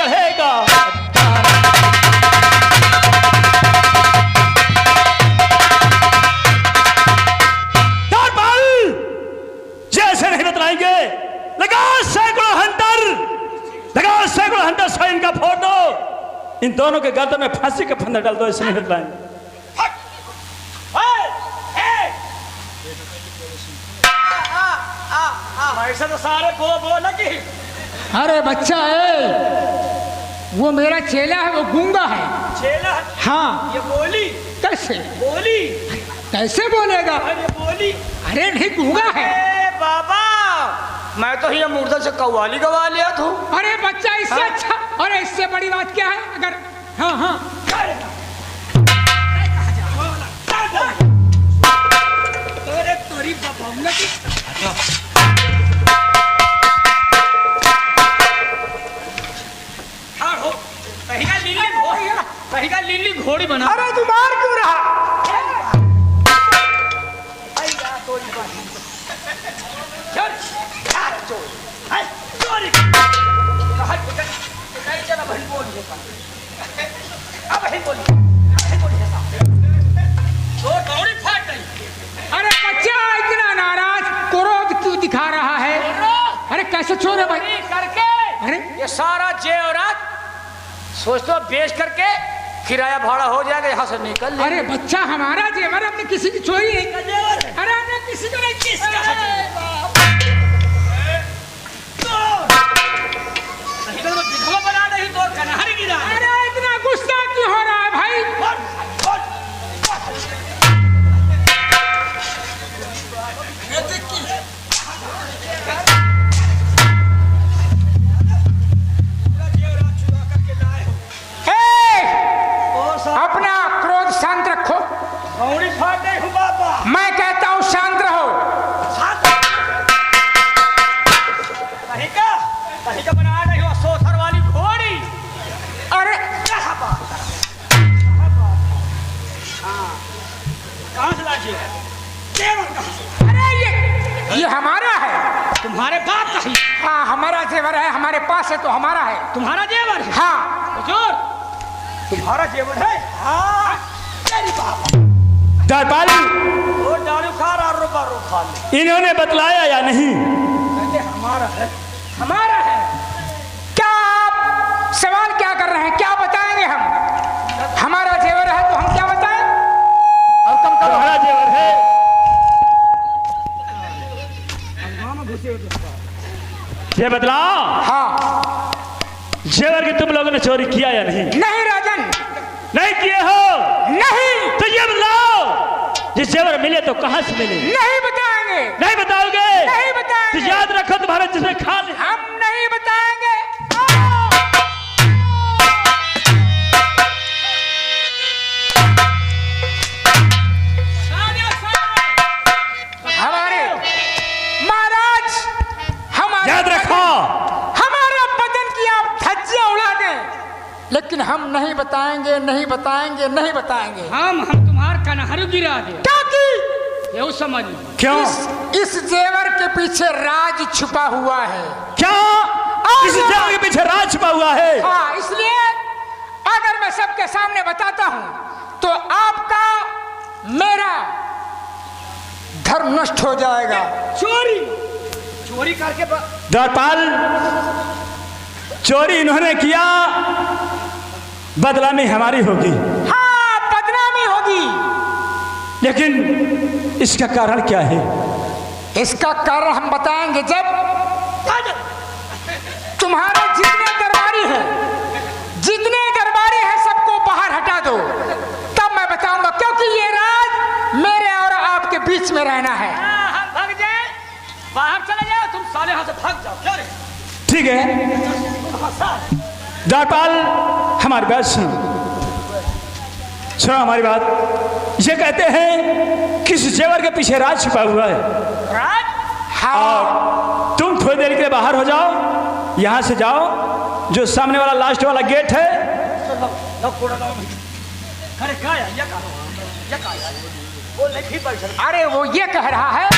चढ़ेगा। जैसे नहीं बतलाएंगे, लगाओ सैकड़ों हंटर से इनका फोटो, इन दोनों के गर्दन में फांसी का फंदा डाल दो। ऐसे नहीं बतलाएंगे। ऐसा तो सारे बो लगी। अरे बच्चा है, वो मेरा चेला है, वो गूंगा है। चेला? हाँ। ये बोली कैसे बोली? कैसे बोलेगा? अरे बोली। अरे नहीं, गूंगा है। बाबा, मैं तो ये मुर्दा से कव्वाली गवा लिया था। अरे बच्चा, इससे हाँ? अच्छा और इससे बड़ी बात क्या है? अगर हाँ हाँ कहीं लीली घोड़ी बना। अरे तू मार क्यों रहा? अरे बच्चा इतना नाराज, क्रोध क्यों दिखा रहा है? अरे कैसे चोर है भाई? करके अरे ये सारा जेवरात सोच तो बेच करके किराया भाड़ा हो जाएगा, यहाँ से निकल। अरे बच्चा, हमारा जेवर हमने किसी की चोरी नहीं। अरे हमने किसी को नहीं। विधवा बना नहीं तो कन्हरी गिरा। अरे इतना गुस्सा क्यों हो रहा है भाई? अपना क्रोध शांत रखो। मैं कहता हूँ शांत रहो। कहीं का बना नहीं हो सोथर वाली घोड़ी। अरे कहाँ से लाजी? अरे ये हमारा है। तुम्हारे बाप का ही? हाँ, हमारा जेवर है, हमारे पास है तो हमारा है। तुम्हारा जेवर है? हाँ। हुजूर, तुम्हारा जेवर है? हाँ। दरबारी, वो दारू खा रहा, रुपा खा ले। इन्होंने बतलाया या नहीं? हमारा है, हमारा है। क्या आप सवाल क्या कर रहे हैं? क्या बताएंगे हम? हमारा जेवर है तो हम क्या बताएं? और कम करो। तुम्हारा जेवर है? ये बतलाओ। हाँ। जेवर की तुम लोगों ने चोरी किया या नहीं? नहीं राजन, नहीं किए हो? नहीं। तो ये बताओ, जिस जेवर मिले तो कहां से मिले? नहीं बताएंगे। नहीं बताओगे? नहीं बताएंगे। तो याद रखो, तुम्हारा जिसने खा लिया। हम नहीं बताएंगे। हमारे महाराज, हमारे याद रखो, हमारा बदन की आप धज्जियां उड़ा दें, लेकिन हम नहीं बताएंगे, नहीं बताएंगे, नहीं बताएंगे। हम तुम्हार कन्हरी गिरा दे। क्योंकि ये समझ क्यों? इस जेवर के पीछे राज छुपा हुआ है। क्या इस जेवर के पीछे राज छुपा हुआ है? हाँ, इसलिए अगर मैं सबके सामने बताता हूं तो आपका मेरा धर्म नष्ट हो जाएगा। चोरी करके द्वारपाल, चोरी इन्होंने किया, बदलामी हमारी होगी। हाँ, बदनामी होगी। लेकिन इसका कारण क्या है? इसका कारण हम बताएंगे जब तुम्हारे जितने दरबारी हैं सबको बाहर हटा दो, तब मैं बताऊंगा। क्योंकि ये राज मेरे और आपके बीच में रहना है। हम भाग जाए, बाहर चले जाओ, तुम साले यहाँ से भाग जाओ। क्या रे? ठीक है द्वारपाल, हमारी बात सुनो, सुनो हमारी बात। ये कहते हैं किस जेवर के पीछे राज छुपा हुआ है। राज? हाँ। और तुम थोड़ी देर के लिए बाहर हो जाओ, यहाँ से जाओ, जो सामने वाला लास्ट वाला गेट है। अरे क्या है? ये कहा? वो नहीं पैसा। अरे वो ये कह रहा है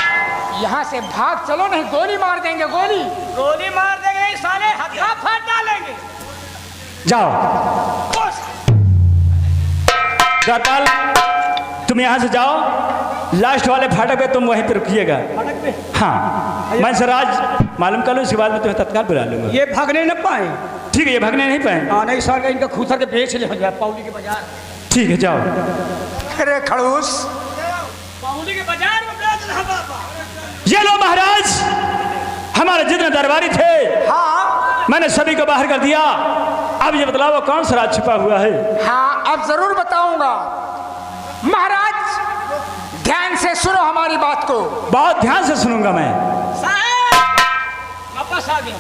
यहाँ से भाग चलो, नहीं गोली मार देंगे। गोली गोली मार देंगे, साले हत्था फाड़ डालेंगे। जाओ द्वारपाल, तुम यहाँ से जाओ, लास्ट वाले फाटक पे तुम वहीं पे रुकिएगा। हाँ, मैं सराज मालूम कर लूँ, इसके बाद में तुम्हें तत्काल बुला लूंगा। ये भागने न पाए। ठीक है, ये भागने नहीं पाए। हाँ नहीं सर, इनका खूसर के बेच ले जाए पाउली के बाजार। ठीक है, जाओ। अरे खड़ूस, पाउली के बाजार में बेच रहा बाबा। ये लो महाराज, हमारे जितने दरबारी थे, हाँ मैंने सभी को बाहर कर दिया। अब ये बतलाओ कौन सा राज छिपा हुआ है? हाँ, अब जरूर बताऊंगा। महाराज ध्यान से सुनो हमारी बात को। बहुत ध्यान से सुनूंगा मैं। साहब वापस आ गया।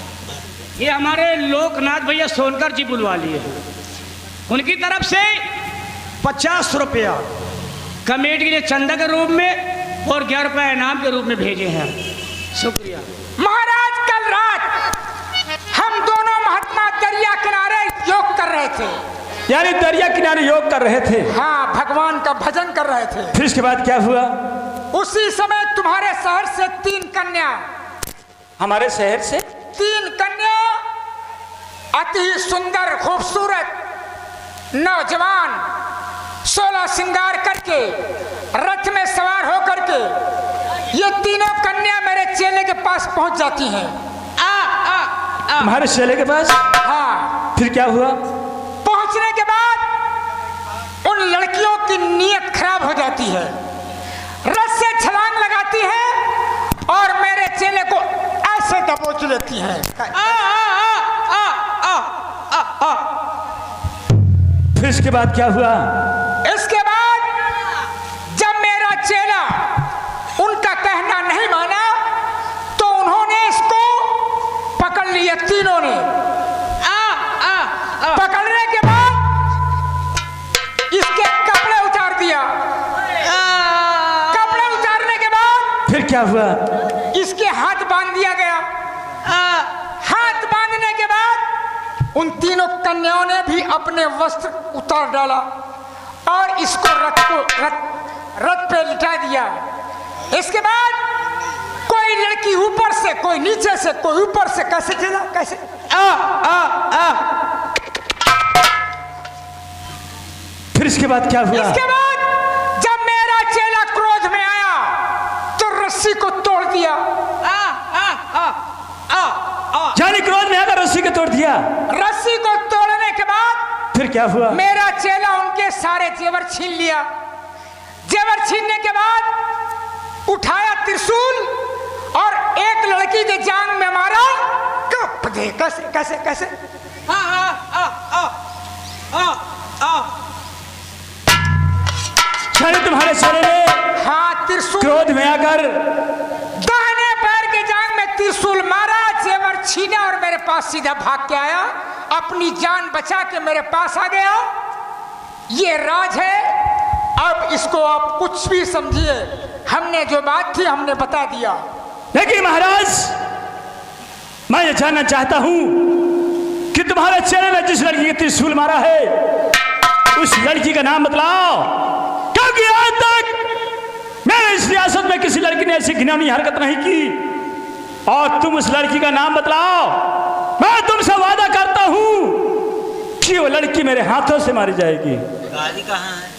ये हमारे लोकनाथ भैया सोनकर जी बुलवा लिए, उनकी तरफ से 50 रुपया कमेटी के लिए चंदा के रूप में और 11 रुपया इनाम के रूप में भेजे हैं। शुक्रिया। महाराज कल रात हम दोनों महात्मा दरिया किनारे योग कर रहे थे। यानी दरिया किनारे योग कर रहे थे? हाँ, भगवान का भजन कर रहे थे। फिर इसके बाद क्या हुआ? उसी समय तुम्हारे शहर से 3 कन्या, हमारे शहर से 3 कन्या अति सुंदर खूबसूरत नौजवान 16 श्रृंगार करके रथ में सवार होकर के ये तीनों कन्या मेरे चेले के पास पहुंच जाती हैं। तुम्हारे चेले के पास? हाँ। फिर क्या हुआ? पहुंचने के बाद उन लड़कियों की नीयत खराब हो जाती है, रथ से छलांग लगाती है और मेरे चेले को ऐसे दबोच लेती है। फिर इसके बाद क्या हुआ? इसके बाद जब मेरा चेला उनका कहना नहीं माना तो उन्होंने इसको पकड़ लिया, तीनों ने। पकड़ने के बाद इसके कपड़े उतार दिया। कपड़े उतारने के बाद फिर क्या हुआ? इसके हाथ बांध दिया गया। हाथ बांधने के बाद उन तीनों कन्याओं ने भी अपने वस्त्र उतार डाला और इसको रथ पे लिटा दिया। इसके बाद कोई लड़की ऊपर से, कोई नीचे से, कोई ऊपर से, कैसे चला, कैसे फिर इसके बाद क्या हुआ? इसके बाद जब मेरा चेला क्रोध में आया तो रस्सी को तोड़ दिया। यानी क्रोध में आकर रस्सी को तोड़ दिया। रस्सी को तोड़ने के बाद फिर क्या हुआ? मेरा चेला उनके सारे जेवर छीन लिया। जेवर छीनने के बाद उठाया त्रिशूल और एक लड़की के जांग में मारा। कैसे कैसे कैसे? तुम्हारे चेले ने हाँ, त्रिशूल क्रोध में आकर दाहिने पैर के जांग में त्रिशूल मारा, जेवर छीना और मेरे पास सीधा भाग के आया। अपनी जान बचा के मेरे पास आ गया। ये राज है। अब इसको आप कुछ भी समझिए, हमने जो बात थी हमने बता दिया। लेकिन महाराज, मैं ये जानना चाहता हूं कि तुम्हारे चेले ने जिस लड़की का त्रिशूल मारा है उस लड़की का नाम बतलाओ, क्योंकि आज तक मेरे इस रियासत में किसी लड़की ने ऐसी घिनौनी हरकत नहीं की। और तुम उस लड़की का नाम बतलाओ, मैं तुमसे वादा करता हूं कि वो लड़की मेरे हाथों से मारी जाएगी। गाड़ी कहाँ है?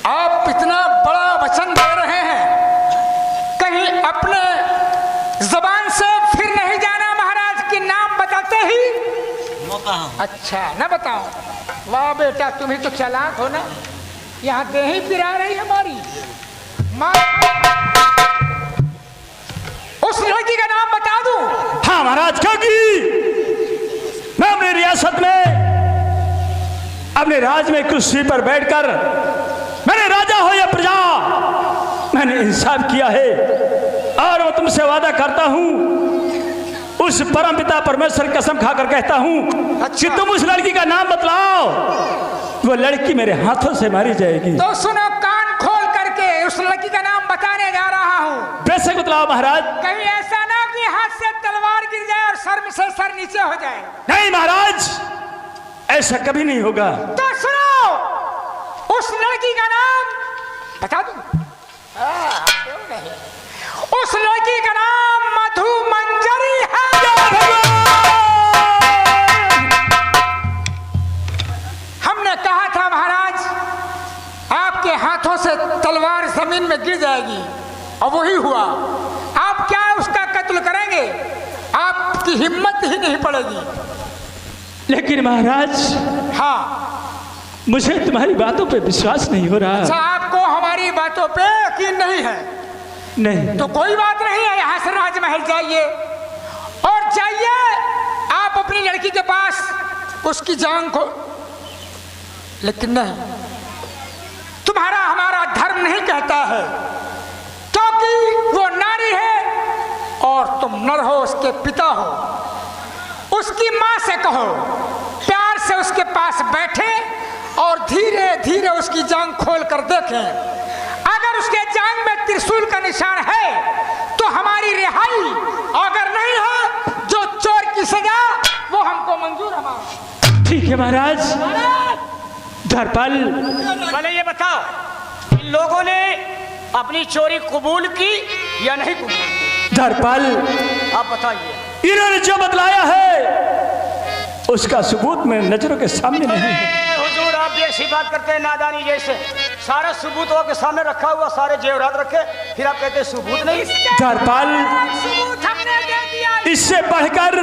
आप इतना बड़ा वचन दे रहे हैं, कहीं अपने जबान से फिर नहीं जाना महाराज की नाम बताते ही? अच्छा, न बताओ। वाह बेटा, तुम ही तो चालाक हो ना। यहाँ दे ही पिरा रही हमारी माँ। उस लड़की का नाम बता दूं? हाँ महाराज, क्योंकि मैं अपनी रियासत में, अपने राज में कुर्सी पर बैठकर, मैंने राजा हो या प्रजा, मैंने इंसाफ किया है। और मैं तुमसे वादा करता हूं, उस परमपिता परमेश्वर कसम खाकर कहता हूं कि तुम उस लड़की का नाम बतलाओ, वो लड़की मेरे हाथों से मारी जाएगी। तो सुनो, कान खोल करके उस लड़की का नाम बताने जा रहा हूं। बेशक बतलाओ महाराज। कहीं ऐसा ना कि हाथ से तलवार गिर जाए और सर से सर नीचे हो जाए। नहीं महाराज, ऐसा कभी नहीं होगा। तो सुनो, उस लड़की का नाम बता दूं? क्यों नहीं? उस लड़की का नाम मधु मंजरी है। आपके हाथों से तलवार जमीन में गिर जाएगी। और वही हुआ। आप क्या उसका कत्ल करेंगे? आपकी हिम्मत ही नहीं पड़ेगी। लेकिन महाराज, हाँ, मुझे तुम्हारी बातों पे विश्वास नहीं हो रहा। अच्छा, आपको हमारी बातों पे यकीन नहीं है? नहीं तो कोई बात नहीं है, यहाँ से राजमहल जाइए और जाइए आप अपनी लड़की के पास, उसकी जान को। लेकिन नहीं, तुम्हारा हमारा धर्म नहीं कहता है, क्योंकि वो नारी है और तुम नर हो, उसके पिता हो। उसकी माँ से कहो प्यार से उसके पास बैठे और धीरे धीरे उसकी जांग खोल कर देखें। अगर उसके जांग में त्रिशूल का निशान है तो हमारी रिहाई, अगर नहीं है जो चोर की सजा वो हमको मंजूर है। हमारा ठीक है महाराज। धरपाल, पहले ये बताओ, इन लोगों ने अपनी चोरी कबूल की या नहीं कबूल की? धरपाल, आप बताइए। इन्होंने जो बतलाया है उसका सबूत मेरे नजरों के सामने नहीं है। हुजूर, आप भी ऐसी बात करते हैं नादानी जैसे। सारा सबूत आपके सामने रखा हुआ, सारे जेवरात रखे, फिर आप कहते हैं सबूत नहीं। धरपाल, सबूत हमने दे दिया। इससे बढ़कर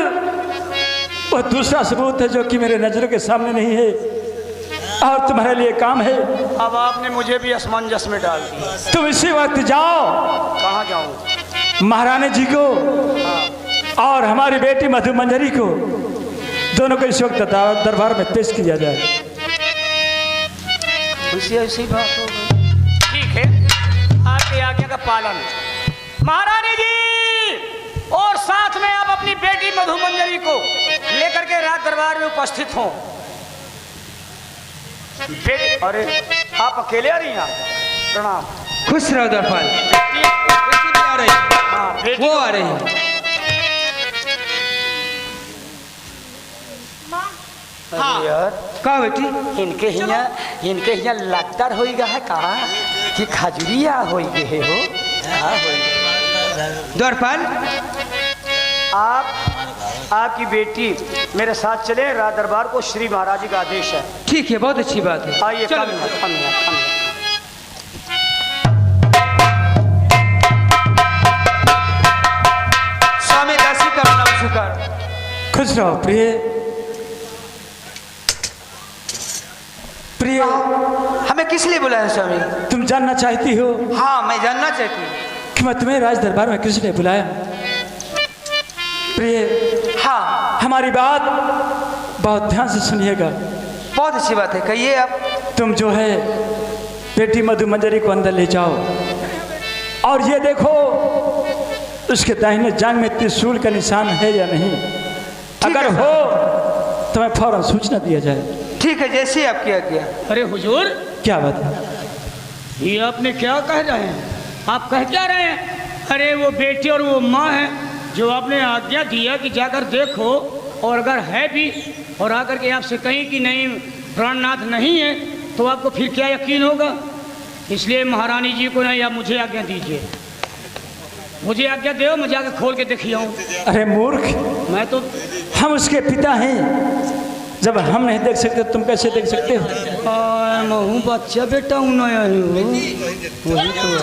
वो दूसरा सबूत है जो कि मेरे नजरों के सामने नहीं है और तुम्हारे लिए काम है। अब आपने मुझे भी असमंजस में डाल दिया। तुम इसी वक्त जाओ, कहाँ जाऊँ? महारानी जी को और हमारी बेटी मधु मंजरी को, दोनों को इस वक्त दरबार में पेश किया जाए। ऐसी बात हो गई। ठीक है, आपकी आज्ञा का पालन। महारानी जी और साथ में आप अपनी बेटी मधु मंजरी को लेकर के राज दरबार में उपस्थित हों। अरे आप अकेले आ रही हैं? प्रणाम। खुश रहो धरपाल। आ रही, हाँ, बेटी वो आ रही है। हाँ यार, का बेटी? इनके यहाँ लगता होइगा है कहा कि खजुरिया होई गए हो। धरपाल, आपकी बेटी मेरे साथ चले राज दरबार को, श्री महाराज जी का आदेश है। ठीक है, बहुत अच्छी बात है। आइए, चलो। कम। स्वामी दासी का नमस्कार। खुश रहो प्रिय। प्रिय, हमें किस लिए बुलाया स्वामी? तुम जानना चाहती हो हाँ, मैं जानना चाहती हूँ। कि मैं तुम्हें राज दरबार में किस लिए बुलाया? प्रिय, हाँ, हमारी बात बहुत ध्यान से सुनिएगा। बहुत अच्छी बात है, कहिए आप। तुम जो है बेटी मधु मंजरी को अंदर ले जाओ और ये देखो उसके दाहिने जांग में त्रिशूल का निशान है या नहीं। अगर हो तो मैं फौरन सूचना दिया जाए। ठीक है, जैसे ही आपकी आज्ञा। अरे हुजूर, क्या बात है? ये आपने क्या कह रहे हैं? आप कह क्या रहे हैं? अरे वो बेटी और वो माँ है जो आपने आज्ञा दिया कि जाकर देखो, और अगर है भी और आकर के आपसे कहीं कि नहीं प्राणनाथ नहीं है तो आपको फिर क्या यकीन होगा? इसलिए महारानी जी को नहीं, आप मुझे आज्ञा दीजिए। मुझे आज्ञा दो, मैं जाकर खोल के देखी आऊँ। अरे मूर्ख, मैं तो हम उसके पिता हैं। जब हम नहीं देख सकते तुम कैसे देख सकते हो? मैं हूँ बच्चा बेटा हूँ, नया ही हूँ, वही तो है।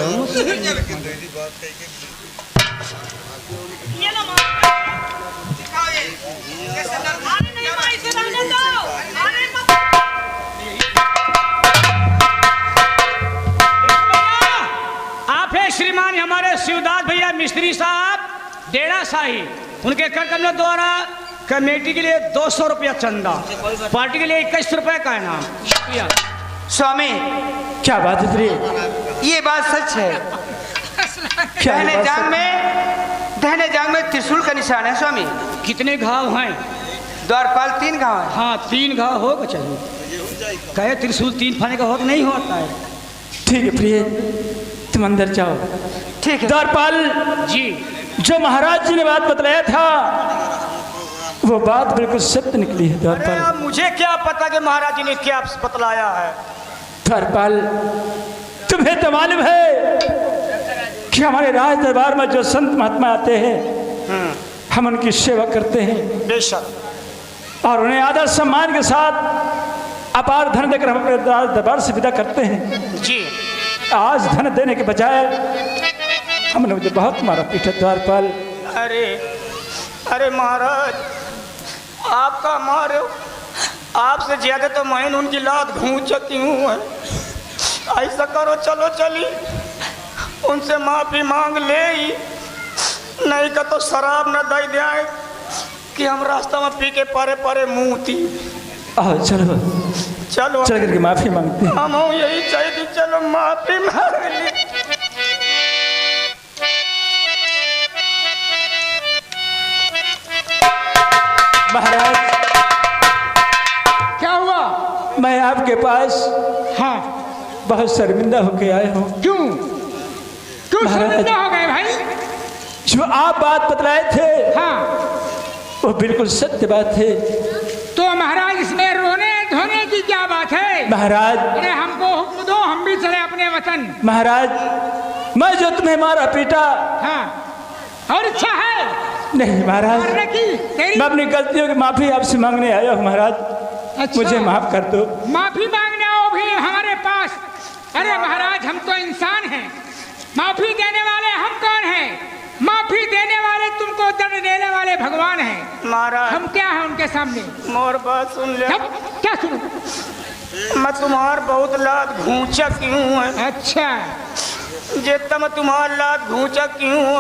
आप है श्रीमान हमारे शिवदास भैया मिस्त्री साहब डेरा शाही, उनके कर कमलों द्वारा कमेटी के लिए 200 रुपया चंदा, पार्टी के लिए 21 रुपए का इनाम। शुक्रिया स्वामी, क्या बात है प्रिय? ये बात सच है। क्या ये बात दाहिने जांग में त्रिशूल का निशान है स्वामी। कितने घाव हैं? द्वारपाल 3 घाव है। हाँ, 3 घाव होगा चाहिए। कहे त्रिशूल 3 फाने का हो तो नहीं होता है। ठीक है प्रिय, तुम अंदर जाओ। ठीक है द्वारपाल जी, जो महाराज जी ने बात बतलाया था वो बात बिल्कुल सत्य निकली है। अरे द्वारपाल, अब मुझे क्या पता कि महाराज जी ने क्या बतलाया है। द्वारपाल, तुम्हें तो मालूम है कि हमारे राज दरबार में जो संत महात्मा आते हैं हम उनकी सेवा करते हैं बेशक। और उन्हें आदर सम्मान के साथ अपार धन देकर हम अपने दरबार से विदा करते हैं। जी आज धन देने के बजाय हमने मुझे बहुत मारा पीटा द्वारपाल। अरे महाराज, आपका मारो, आपसे ज्यादा तो मैं उनकी लात घूंच चुकी हूँ। ऐसा करो, चलो चली उनसे माफी मांग ले ही, नहीं का तो शराब न दे जाए कि हम रास्ता में पी के परे परे मुँह थी। आओ चलो चलो चल करके माफी मांगते हैं। हम यही चाहिए कि चलो माफी मांग ली। महाराज क्या हुआ? मैं आपके पास हाँ, बहुत शर्मिंदा होके आया हूँ। क्यों क्यों महाराज। शर्मिंदा हो गए भाई? जो आप बात बतलाए थे हाँ, वो बिल्कुल सत्य बात है। तो महाराज इसमें रोने धोने की क्या बात है? महाराज अरे हमको हुक्म दो, हम भी चले अपने वतन। महाराज मैं जो तुम्हें मारा पीटा, हाँ, और इच्छा है नहीं महाराज, मारने की तेरी? मैं अपनी गलतियों की माफी आपसे मांगने आया हूँ महाराज। अच्छा। मुझे माफ कर दो। माफी मांगने आओ भी हमारे पास? अरे महाराज, हम तो इंसान हैं, माफी देने वाले हम कौन हैं? माफी देने वाले, तुमको दंड देने वाले भगवान हैं। महाराज हम क्या हैं उनके सामने? मोर बात सुन ले। क्या सुनो? मैं तुम्हार बहुत लात घूंचा क्यों है? अच्छा, जितना मैं तुम्हार लात घूंचा क्यों हूँ,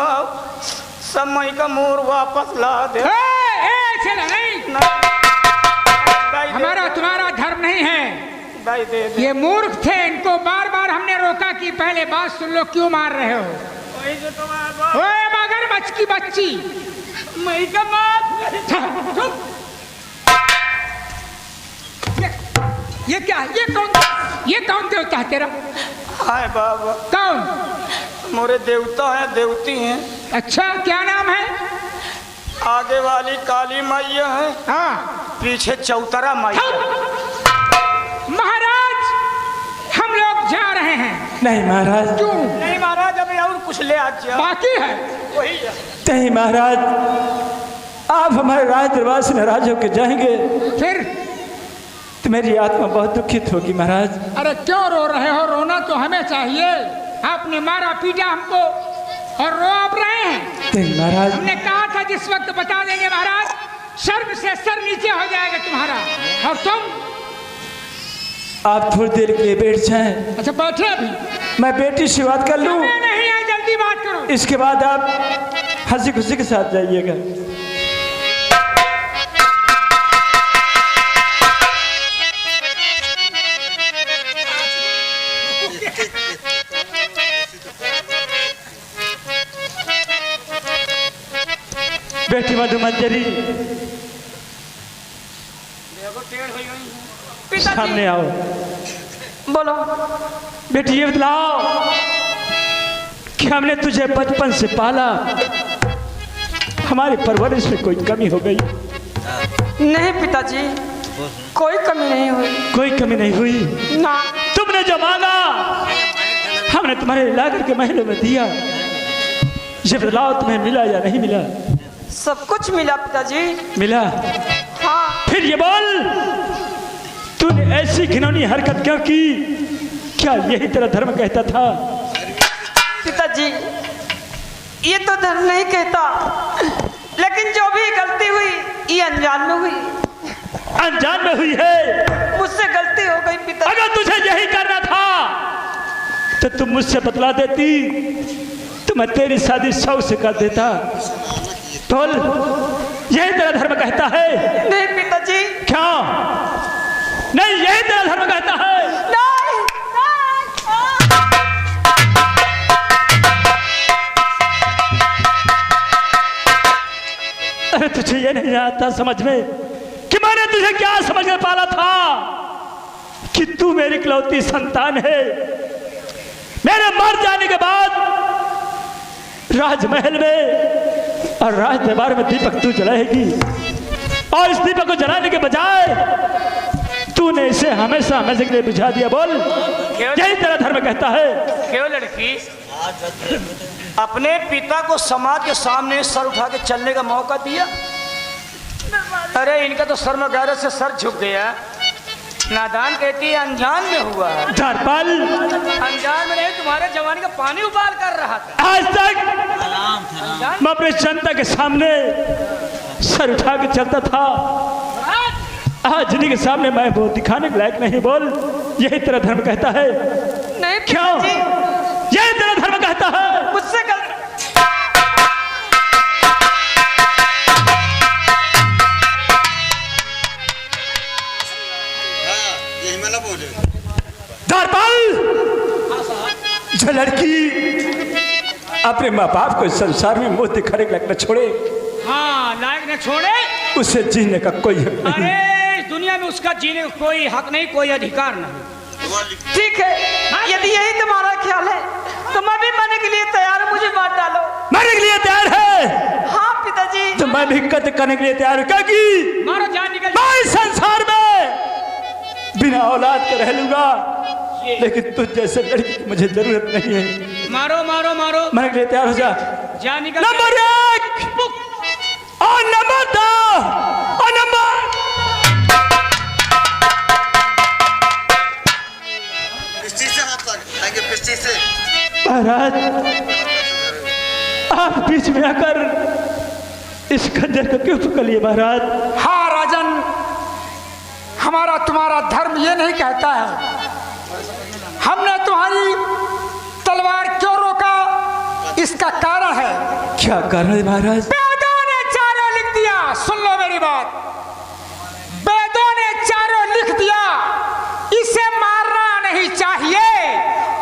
सब मई का मोर वापस ला दे। चलो नहीं, हमारा तुम्हारा धर्म नहीं है। दाई दे दे। ये मूर्ख थे, इनको बार बार हमने रोका कि पहले बात सुन लो, क्यों मार रहे हो? वही जो तुम्हारा ओए मगरमच्छ की बच्ची, मई का माफ। चुप। ये क्या? ये कौन देवता है तेरा? हाय बाबा, कौन? मोरे देवता हैं, देवती हैं। अच्छा, क्या नाम है? आगे वाली काली मैया है, हाँ, पीछे चौतरा मैया। महाराज हम लोग जा रहे हैं। नहीं महाराज, क्यों? नहीं महाराज, अभी और कुछ ले आज जा। बाकी है। वही है। नहीं महाराज, आप हमारे राज दरबार से नाराज होकर जाएंगे फिर? तो मेरी आत्मा बहुत दुखित होगी महाराज। अरे क्यों रो रहे हो? रोना तो हमें चाहिए। आपने मारा पीटा हमको और रो आप रहे हैं। नहीं महाराज, हमने कहा था जिस वक्त बता देंगे महाराज, शर्म से सर नीचे हो जाएगा तुम्हारा। और तुम? आप थोड़ी देर के लिए बैठ जाएं। अच्छा बैठे अभी? मैं बेटी से बात कर लूं, समय नहीं है, जल्दी बात करो। इसके बाद आप हंसी खुशी के साथ जाइएगा। बेटी मधुमंजरी, सामने आओ। बोलो। बेटी ये बतलाओ कि हमने तुझे बचपन से पाला, हमारी परवरिश में कोई कमी हो गई? नहीं पिताजी, कोई कमी नहीं हुई। कोई कमी नहीं हुई ना। तुमने जो मांगा हमने तुम्हारे लाकर के महलों में दिया। ये बतलाओ तुम्हें मिला या नहीं मिला? सब कुछ मिला पिताजी। मिला? हाँ। फिर ये बोल, तूने ऐसी घिनौनी हरकत क्यों की? क्या यही तेरा धर्म कहता था? पिताजी, ये तो धर्म नहीं कहता, लेकिन जो भी गलती हुई ये अनजान में हुई। अनजान में हुई है? मुझसे गलती हो गई पिताजी। अगर तुझे यही करना था तो तुम मुझसे बतला देती, तो मैं तेरी शादी 100 से कर देता। बोल, यही तेरा धर्म कहता है? नहीं पिताजी। क्या नहीं, यही तेरा धर्म कहता है? नहीं, अरे तुझे ये नहीं आता समझ में कि मैंने तुझे क्या समझ में पाला था कि तू मेरी इकलौती संतान है। मेरे मर जाने के बाद राजमहल में और राज दरबार में दीपक तू जलाएगी, और इस दीपक को जलाने के बजाय तूने इसे हमेशा हमेशा के लिए बुझा दिया। बोल, यही तेरा धर्म कहता है? क्यों लड़की, अपने पिता को समाज के सामने सर उठा के चलने का मौका दिया? अरे इनका तो सर में गैरत से सर झुक गया। नादान कहती है अनजान में हुआ है। धरपल अनजान में नहीं, तुम्हारे जवानी का पानी उबाल कर रहा था। आज तक अनजान मैं अपने जनता के सामने सर उठा के चलता था, आज जिन्हीं के सामने मैं वो दिखाने के लायक नहीं। बोल, यही तेरा धर्म कहता है? नहीं क्यों? पिताजी, यही तेरा धर्म कहता है? मुझसे गलती। धरपल, जो लड़की अपने माँ बाप को इस संसार में मुंह दिखाने के लायक न छोड़े, हाँ लायक न छोड़े, उसे जीने का कोई हक नहीं। अरे इस दुनिया में उसका जीने का कोई हक नहीं, कोई अधिकार नहीं। ठीक है, यदि यही तुम्हारा ख्याल है तो मैं भी मरने के लिए तैयार हूँ, मुझे मार डालो। मरने के लिए तैयार है हाँ पिताजी। तो मैं भी कत्ल करने के लिए तैयार हूँ, क्योंकि मारो, जान निकल। मैं इस संसार में बिना औलाद के रह लूंगा, लेकिन तुझ जैसे लड़की की मुझे जरूरत नहीं है। मारो मारो मारो, मरने के लिए तैयार हो जा। जान निकल। नंबर 1 और नंबर 2 और नंबर महाराज, आप बीच में आकर इस खंजर को क्यों पकड़ लिए महाराज? हाँ राजन, हमारा तुम्हारा धर्म ये नहीं कहता है। हमने तुम्हारी तलवार क्यों रोका, इसका कारण है। क्या कारण है महाराज? वेदों ने चारों लिख दिया, सुन लो मेरी बात। वेदों ने चारों लिख दिया, इसे मारना नहीं चाहिए,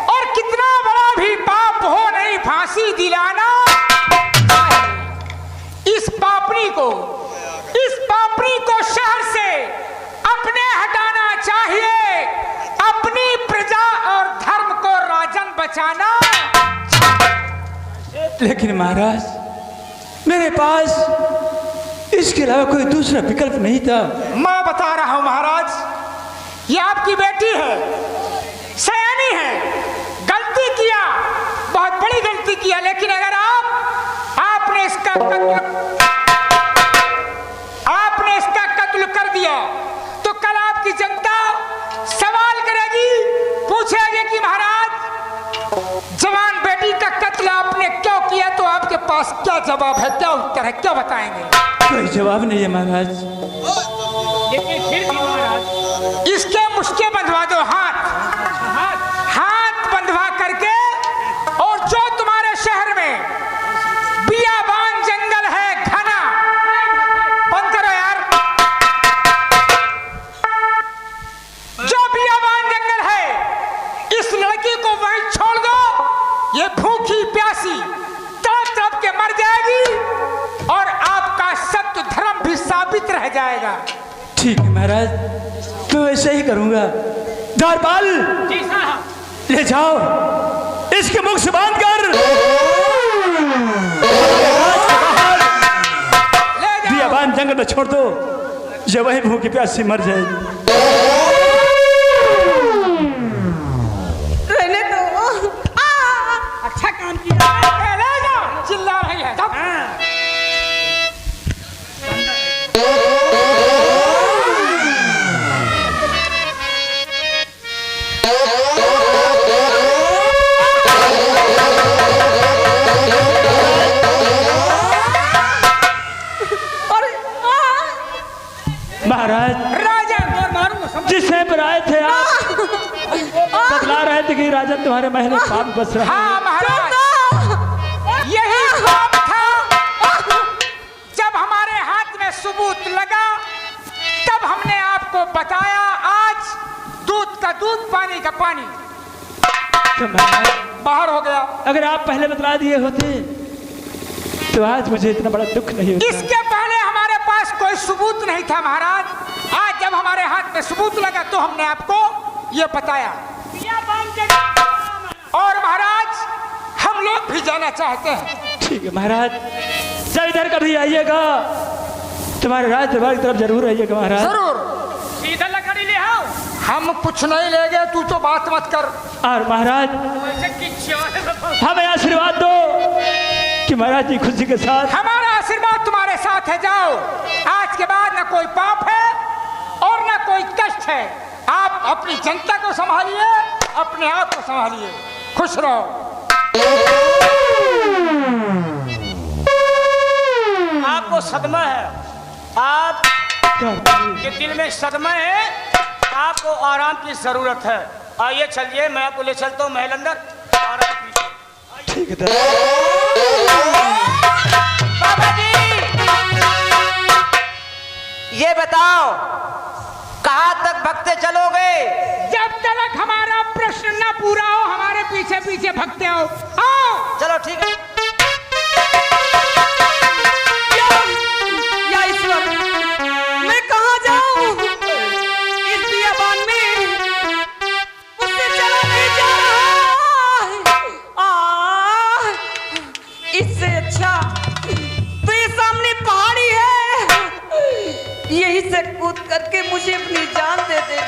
और कितना बड़ा भी पाप हो नहीं फांसी दिलाना चाहिए। इस पापड़ी को शहर से अपने हटाना चाहिए, अपनी प्रजा और धर्म को राजन बचाना। लेकिन महाराज, मेरे पास इसके अलावा कोई दूसरा विकल्प नहीं था। मैं बता रहा हूं महाराज, ये आपकी बेटी है, सयानी है, गलती किया, बहुत बड़ी गलती किया, लेकिन अगर आपने इसका कत्ल कर दिया तो कल आपकी जनता सवाल करेगी, पूछेगी कि महाराज जवान बेटी का कत्ल आपने क्यों किया। तो आपके पास क्या जवाब है, क्या उत्तर है, क्या बताएंगे? कोई जवाब नहीं है महाराज। लेकिन फिर भी महाराज, इसके मुश्के बंधवा दो, हाथ बंधवा करके, और जो तुम्हारे शहर में बियाबान जंगल है घना, बंद करो यार, जो बियाबान जंगल है इस लड़की को वहीं छोड़ दो। ये भूखी प्यासी तड़प तड़प के मर जाएगी, और आपका सत्य धर्म भी साबित रह जाएगा। ठीक है महाराज, मैं वैसे ही करूंगा। द्वारपाल, जी साहब, ले जाओ, इसके मुख से बांध कर बियाबान जंगल में छोड़ दो, ये वही भूखी प्यासी मर जाएगी। रहने दो। अच्छा काम किया। ले जाओ, चिल्ला रही है। महाराज, राजन, और मारूंगा, समझ। जिसे पर आए थे आप बतला रहे थे कि राजा तुम्हारे महल में पाप बस रहा है। हाँ महाराज, यही पाप था। जब हमारे हाथ में सबूत लगा तब हमने आपको बताया। आज दूध का दूध, पानी का पानी तो महाराज, बाहर हो गया। अगर आप पहले बतला दिए होते तो आज मुझे इतना बड़ा दुख नहीं होता। इसके पहले हमारे पास कोई सबूत नहीं था महाराज। आज जब हमारे हाथ में सबूत लगा तो हमने आपको ये बताया। और महाराज, हम लोग भी जाना चाहते हैं। ठीक है महाराज, जब इधर कभी आइएगा तुम्हारे राज दरबार की तरफ जरूर आइएगा महाराज। जरूर, सीधा लकड़ी ले आओ। हम कुछ नहीं ले गए, तू तो बात मत कर। और महाराज, वैसे किच्चो है। हमें आशीर्वाद दो कि महाराज जी खुशी के साथ। हमारा आशीर्वाद तुम्हारे साथ है। जाओ, आज के बाद न कोई पाप है और न कोई कष्ट है। आप आप अपनी जनता को संभालिए, अपने आप को संभालिए। खुश रहो। आपको सदमा है, आप के दिल में सदमा है, आपको आराम की जरूरत है। आइए चलिए, मैं आपको ले चलता हूँ महल अंदर, आराम कीजिए। बाबा जी ये बताओ कहाँ तक भगते चलोगे? जब तक हमारा प्रश्न न पूरा हो हमारे पीछे पीछे भगते हो। आओ। चलो ठीक है। या ईश्वर, मैं कहाँ जाऊं? इस बियाबान में मुझसे चला नहीं जा रहा। इससे अच्छा तो ये सामने पहाड़ी है, यहीं से कूद करके मुझे अपनी जान दे दे।